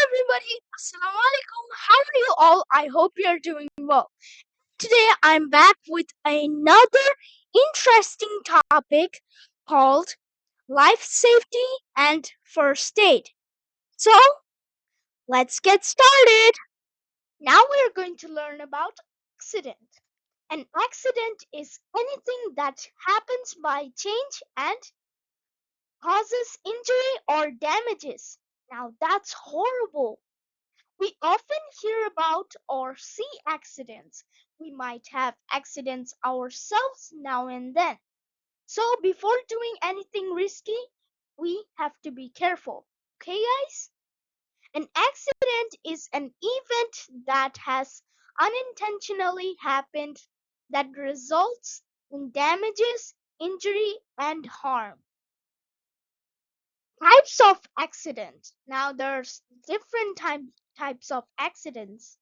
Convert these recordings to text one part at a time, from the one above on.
everybody. Assalamu alaikum. How are you all? I hope you're doing well. Today I'm back with another interesting topic called life safety and first aid. So, let's get started. Now we're going to learn about accident. An accident is anything that happens by chance and causes injury or damages. Now that's horrible. We often hear about or see accidents. We might have accidents ourselves now and then. So, before doing anything risky, we have to be careful. Okay, guys? An accident is an event that has unintentionally happened that results in damages, injury, and harm. Types of accidents. Now, there's different types of accidents.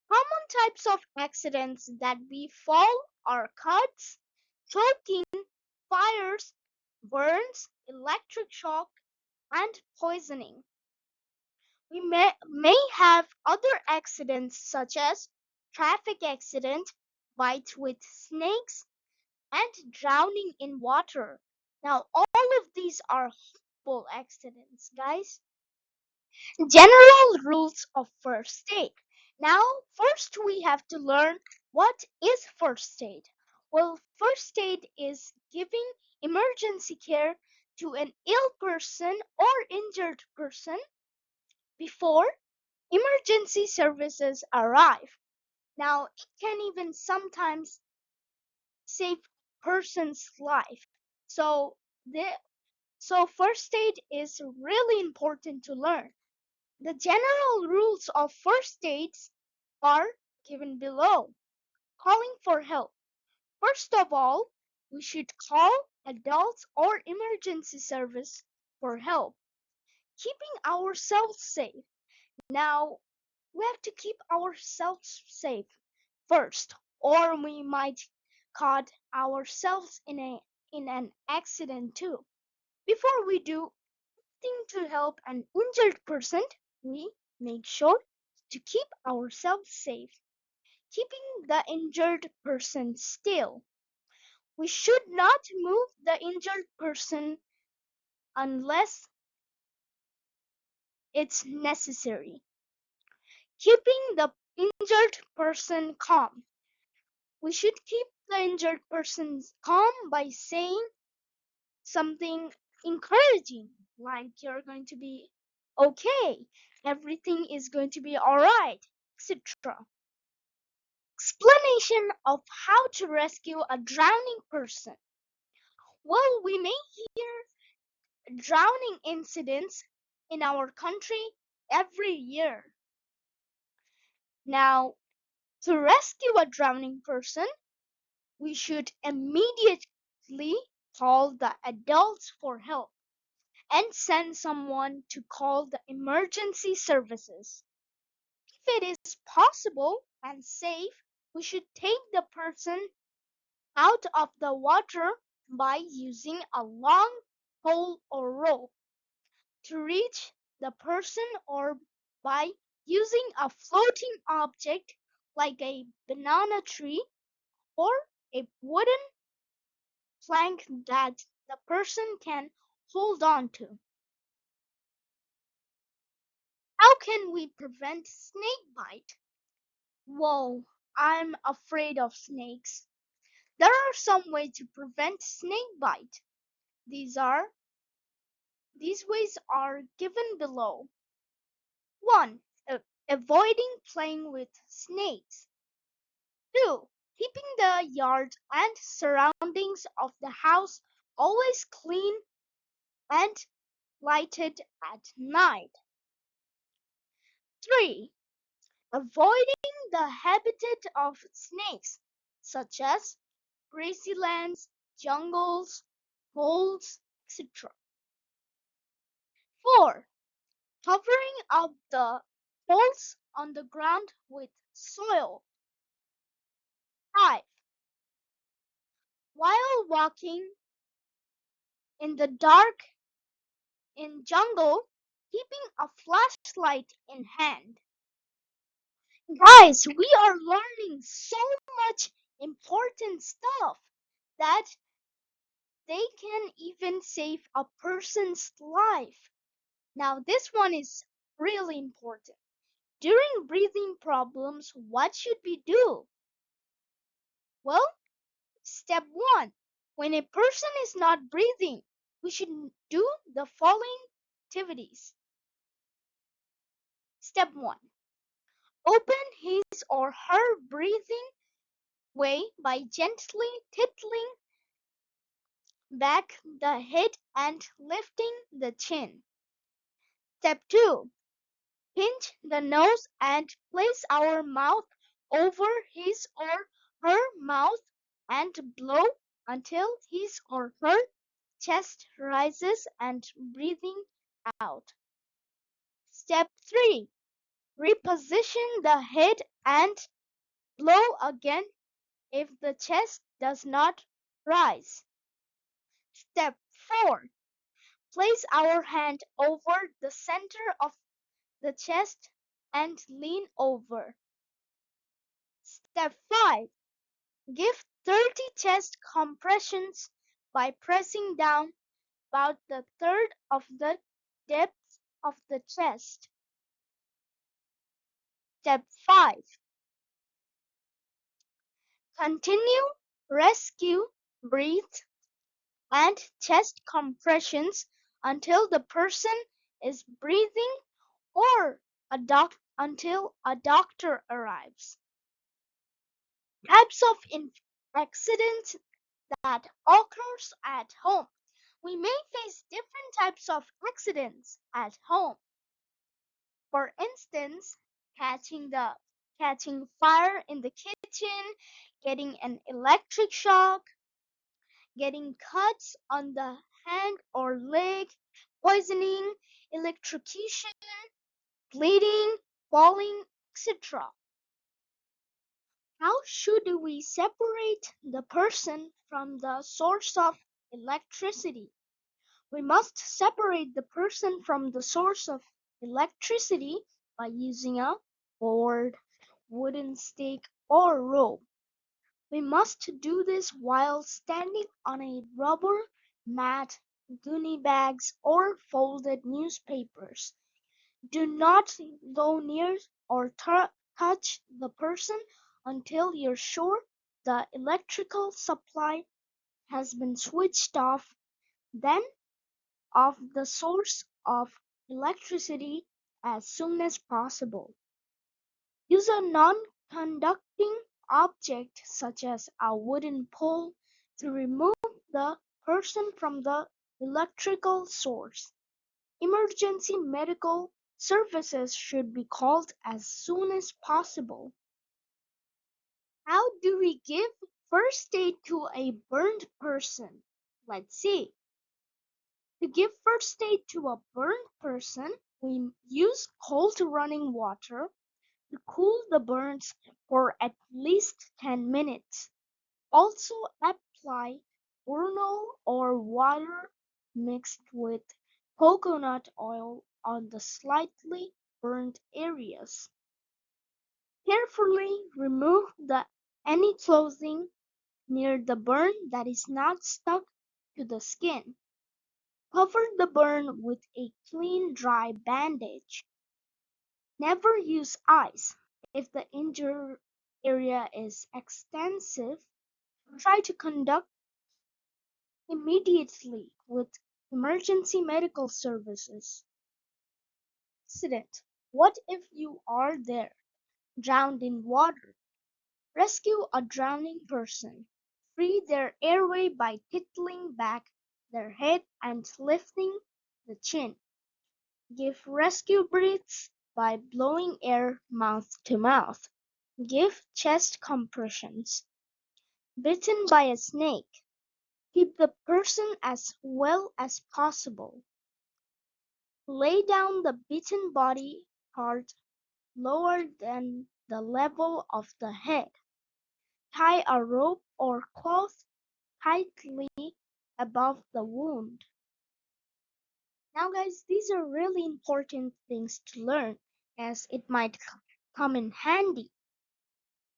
Common types of accidents that we fall are cuts, choking, fires, burns, electric shock, and poisoning. We may have other accidents such as traffic accident, bites with snakes, and drowning in water. Now, all of these are horrible accidents, guys. General rules of first aid. Now, first we have to learn what is first aid. Well, first aid is giving emergency care to an ill person or injured person before emergency services arrive. Now, it can even sometimes save a person's life. So, the so first aid is really important to learn. The general rules of first aids are given below. Calling for help. First of all, we should call adults or emergency service for help. Keeping ourselves safe. Now, we have to keep ourselves safe first, or we might caught ourselves in an accident too. Before we do anything to help an injured person, we make sure to keep ourselves safe, keeping the injured person still. We should not move the injured person unless it's necessary. Keeping the injured person calm. We should keep the injured person calm by saying something encouraging, like you're going to be okay, everything is going to be alright, etc. Explanation of how to rescue a drowning person. Well, we may hear drowning incidents in our country every year. Now, to rescue a drowning person, we should immediately call the adults for help and send someone to call the emergency services. If it is possible and safe, we should take the person out of the water by using a long pole or rope to reach the person, or by using a floating object like a banana tree or a wooden plank that the person can hold on to. How can we prevent snake bite? Whoa, I'm afraid of snakes. There are some ways to prevent snake bite. These are these ways are given below. 1. Avoiding playing with snakes. 2. Keeping the yard and surroundings of the house always clean and lighted at night. 3. Avoiding the habitat of snakes, such as grassy lands, jungles, holes, etc. 4. Covering up the holes on the ground with soil. 5. While walking in the dark in jungle, keeping a flashlight in hand. Guys, we are learning so much important stuff that they can even save a person's life. Now, this one is really important. During breathing problems, what should we do? Well, step one, when a person is not breathing, we should do the following activities. Step one, open his or her breathing way by gently tilting back the head and lifting the chin. Step two, pinch the nose and place our mouth over his or her mouth and blow until his or her chest rises and breathing out. Step 3. Reposition the head and blow again if the chest does not rise. Step 4. Place our hand over the center of the chest and lean over. Step 5. Give 30 chest compressions by pressing down about the third of the depth of the chest. Step 5. Continue rescue breathe and chest compressions until the person is breathing or until a doctor arrives. Types of accidents that occurs at home. We may face different types of accidents at home. For instance, catching fire in the kitchen, getting an electric shock, getting cuts on the hand or leg, poisoning, electrocution, bleeding, falling, etc. How should we separate the person from the source of electricity? We must separate the person from the source of electricity by using a board, wooden stick, or rope. We must do this while standing on a rubber mat, gunny bags, or folded newspapers. Do not go near or touch the person until you're sure the electrical supply has been switched off. Then off the source of electricity as soon as possible. Use a non-conducting object such as a wooden pole to remove the person from the electrical source. Emergency medical services should be called as soon as possible. How do we give first aid to a burned person? Let's see. To give first aid to a burned person, we use cold running water to cool the burns for at least 10 minutes. Also apply Oronal or water mixed with coconut oil on the slightly burned areas. Carefully remove any clothing near the burn that is not stuck to the skin. Cover the burn with a clean dry bandage. Never use ice. If the injured area is extensive, try to conduct immediately with emergency medical services. Accident. What if you are there, drowned in water? Rescue a drowning person. Free their airway by tilting back their head and lifting the chin. Give rescue breaths by blowing air mouth to mouth. Give chest compressions. Bitten by a snake. Keep the person as well as possible. Lay down the bitten body part lower than the level of the head. Tie a rope or cloth tightly above the wound. Now, guys, these are really important things to learn as it might come in handy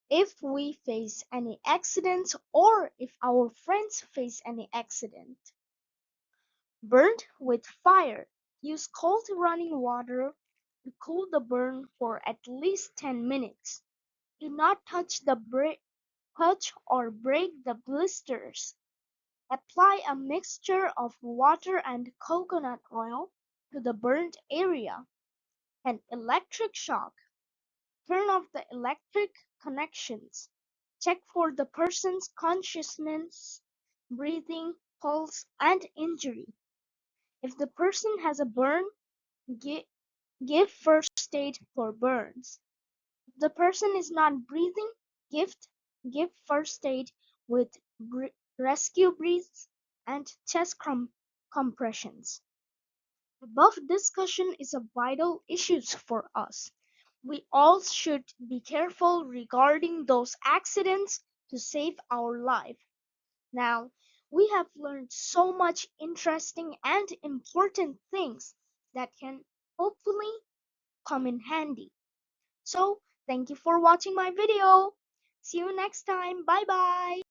if we face any accidents or if our friends face any accident. Burnt with fire. Use cold running water to cool the burn for at least 10 minutes. Do not touch or break the blisters. Apply a mixture of water and coconut oil to the burnt area. An electric shock. Turn off the electric connections. Check for the person's consciousness, breathing, pulse, and injury. If the person has a burn, give first aid for burns. If the person is not breathing, give, give first aid with rescue breaths and chest compressions. Above discussion is a vital issue for us. We all should be careful regarding those accidents to save our life. Now, we have learned so much interesting and important things that can hopefully come in handy. So, thank you for watching my video. See you next time. Bye bye.